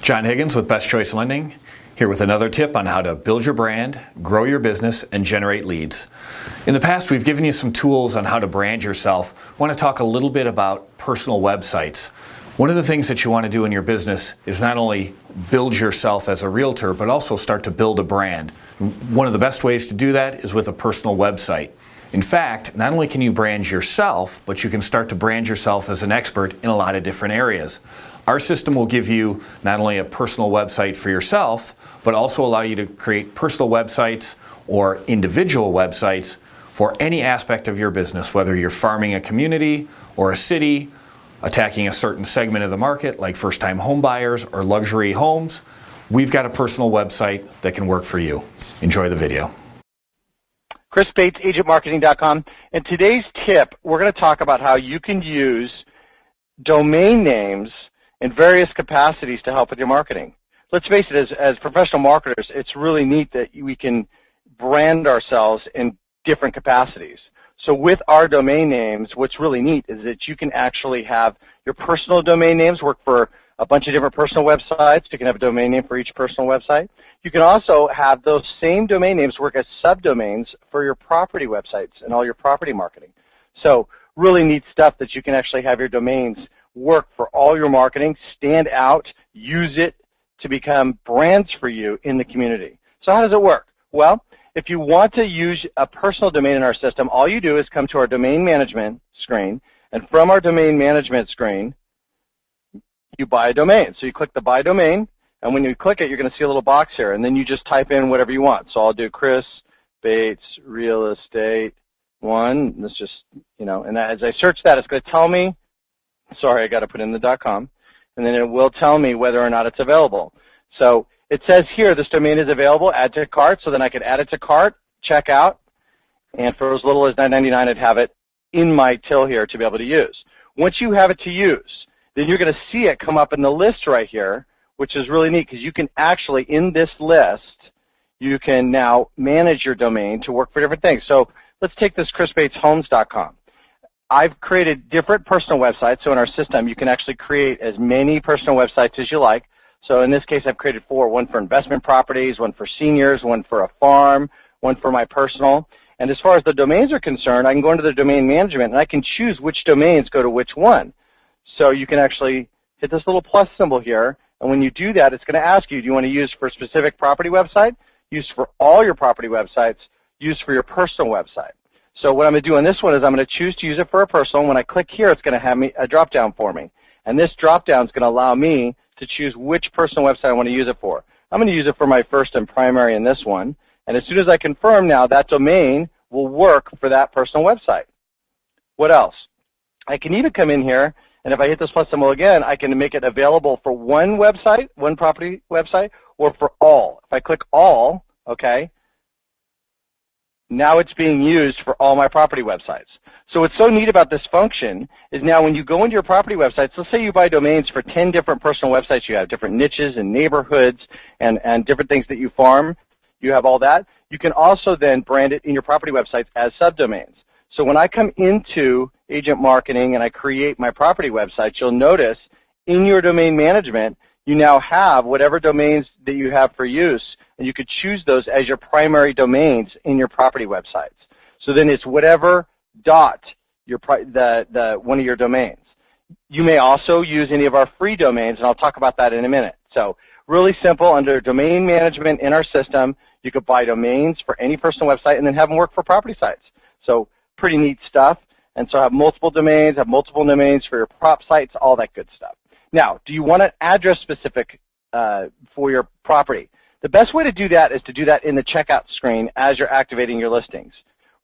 John Higgins with Best Choice Lending, here with another tip on how to build your brand, grow your business, and generate leads. In the past, we've given you some tools on how to brand yourself. I want to talk a little bit about personal websites. One of the things that you want to do in your business is not only build yourself as a realtor, but also start to build a brand. One of the best ways to do that is with a personal website. In fact, not only can you brand yourself, but you can start to brand yourself as an expert in a lot of different areas. Our system will give you not only a personal website for yourself, but also allow you to create personal websites or individual websites for any aspect of your business, whether you're farming a community or a city, attacking a certain segment of the market like first-time home buyers or luxury homes. We've got a personal website that can work for you. Enjoy the video. Chris Bates, agentmarketing.com. In today's tip, we're going to talk about how you can use domain names in various capacities to help with your marketing. Let's face it, as professional marketers, it's really neat that we can brand ourselves in different capacities. So with our domain names, what's really neat is that you can actually have your personal domain names work for a bunch of different personal websites. You can have a domain name for each personal website. You can also have those same domain names work as subdomains for your property websites and all your property marketing. So really neat stuff that you can actually have your domains work for all your marketing, stand out, use it to become brands for you in the community. So how does it work? Well, if you want to use a personal domain in our system, all you do is come to our domain management screen, and from our domain management screen, you buy a domain. So you click the buy domain, and when you click it, you're going to see a little box here, and then you just type in whatever you want. So I'll do Chris Bates Real Estate 1. Let's just, and as I search that, it's going to tell me, sorry, I got to put in the .com, and then it will tell me whether or not it's available. So it says here this domain is available, add to cart, so then I could add it to cart, check out, and for as little as $9.99, I'd have it in my till here to be able to use. Once you have it to use, then you're going to see it come up in the list right here, which is really neat because you can actually, in this list, you can now manage your domain to work for different things. So let's take this chrisbateshomes.com. I've created different personal websites, so in our system you can actually create as many personal websites as you like. So in this case I've created 4, one for investment properties, one for seniors, one for a farm, one for my personal. And as far as the domains are concerned, I can go into the domain management and I can choose which domains go to which one. So you can actually hit this little plus symbol here, and when you do that it's going to ask you, do you want to use for a specific property website, use for all your property websites, use for your personal website. So what I'm going to do on this one is I'm going to choose to use it for a personal. When I click here, it's going to have me a drop-down for me. And this drop-down is going to allow me to choose which personal website I want to use it for. I'm going to use it for my first and primary in this one. And as soon as I confirm now, that domain will work for that personal website. What else? I can even come in here, and if I hit this plus symbol again, I can make it available for one website, one property website, or for all. If I click all, okay, now it's being used for all my property websites. So what's so neat about this function is now when you go into your property websites, let's say you buy domains for 10 different personal websites. You have different niches and neighborhoods and different things that you farm. You have all that. You can also then brand it in your property websites as subdomains. So when I come into agent marketing and I create my property websites, you'll notice in your domain management, you now have whatever domains that you have for use, and you could choose those as your primary domains in your property websites. So then it's whatever dot one of your domains. You may also use any of our free domains, and I'll talk about that in a minute. So really simple, under domain management in our system, you could buy domains for any personal website and then have them work for property sites. So pretty neat stuff. And so have multiple domains for your prop sites, all that good stuff. Now, do you want an address specific for your property? The best way to do that is to do that in the checkout screen as you're activating your listings.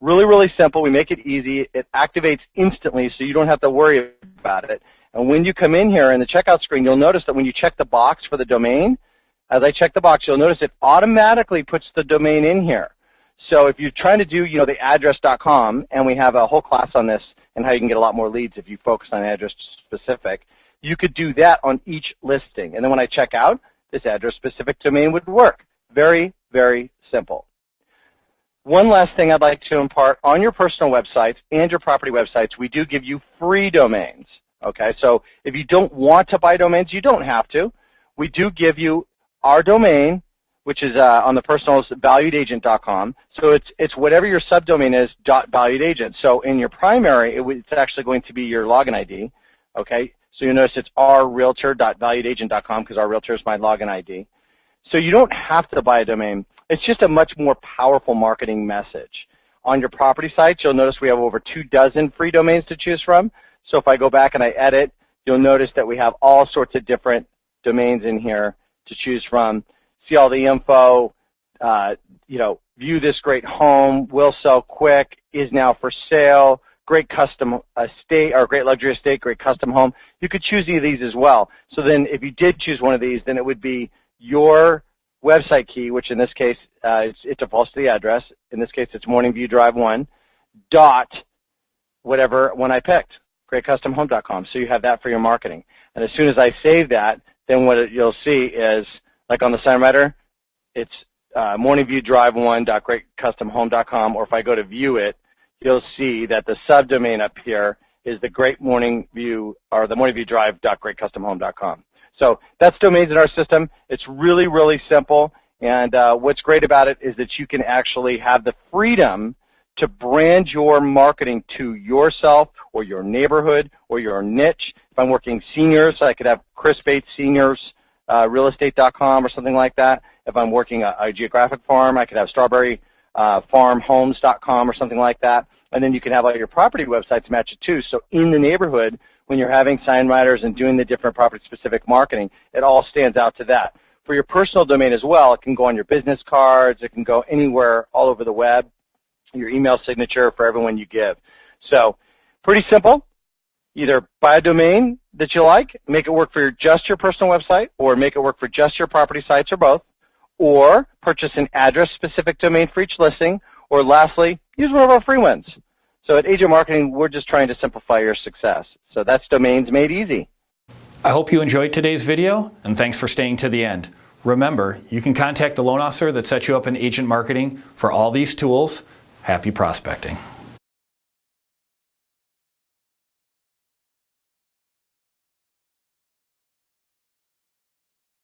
Really, really simple. We make it easy. It activates instantly so you don't have to worry about it. And when you come in here in the checkout screen, you'll notice that when you check the box for the domain, as I check the box, you'll notice it automatically puts the domain in here. So if you're trying to do, the address.com, and we have a whole class on this and how you can get a lot more leads if you focus on address specific, you could do that on each listing. And then when I check out, this address-specific domain would work. Very, very simple. One last thing I'd like to impart, on your personal websites and your property websites, we do give you free domains. Okay, so if you don't want to buy domains, you don't have to. we do give you our domain, which is on the personal's valuedagent.com. So it's whatever your subdomain is, .valuedagent. So in your primary, it's actually going to be your login ID, okay? So you'll notice it's ourrealtor.valuedagent.com because our realtor is my login ID. So you don't have to buy a domain. It's just a much more powerful marketing message. On your property sites, you'll notice we have over 24 free domains to choose from. So if I go back and I edit, you'll notice that we have all sorts of different domains in here to choose from. See all the info, view this great home, will sell quick, is now for sale, great custom estate, or great luxury estate, great custom home. You could choose any of these as well. So then if you did choose one of these, then it would be your website key, which in this case, it defaults to the address. In this case, it's Morning View Drive 1, dot whatever one I picked, greatcustomhome.com. So you have that for your marketing. And as soon as I save that, then what you'll see is, like on the sign writer, it's morningviewdrive1.greatcustomhome.com, or if I go to view it, you'll see that the subdomain up here is the Great Morning View, or the morningviewdrive.greatcustomhome.com. So that's domains in our system. It's really, really simple, and what's great about it is that you can actually have the freedom to brand your marketing to yourself or your neighborhood or your niche. If I'm working seniors, I could have Chris Bates Seniors realestate.com or something like that. If I'm working a geographic farm, I could have strawberryfarmhomes.com or something like that. And then you can have all your property websites match it too. So in the neighborhood, when you're having sign writers and doing the different property-specific marketing, it all stands out to that. For your personal domain as well, it can go on your business cards. It can go anywhere all over the web, your email signature for everyone you give. So pretty simple. Either buy a domain that you like, make it work for just your personal website, or make it work for just your property sites, or both, or purchase an address-specific domain for each listing, or lastly, use one of our free ones. So at Agent Marketing, we're just trying to simplify your success. So that's domains made easy. I hope you enjoyed today's video, and thanks for staying to the end. Remember, you can contact the loan officer that set you up in Agent Marketing for all these tools. Happy prospecting.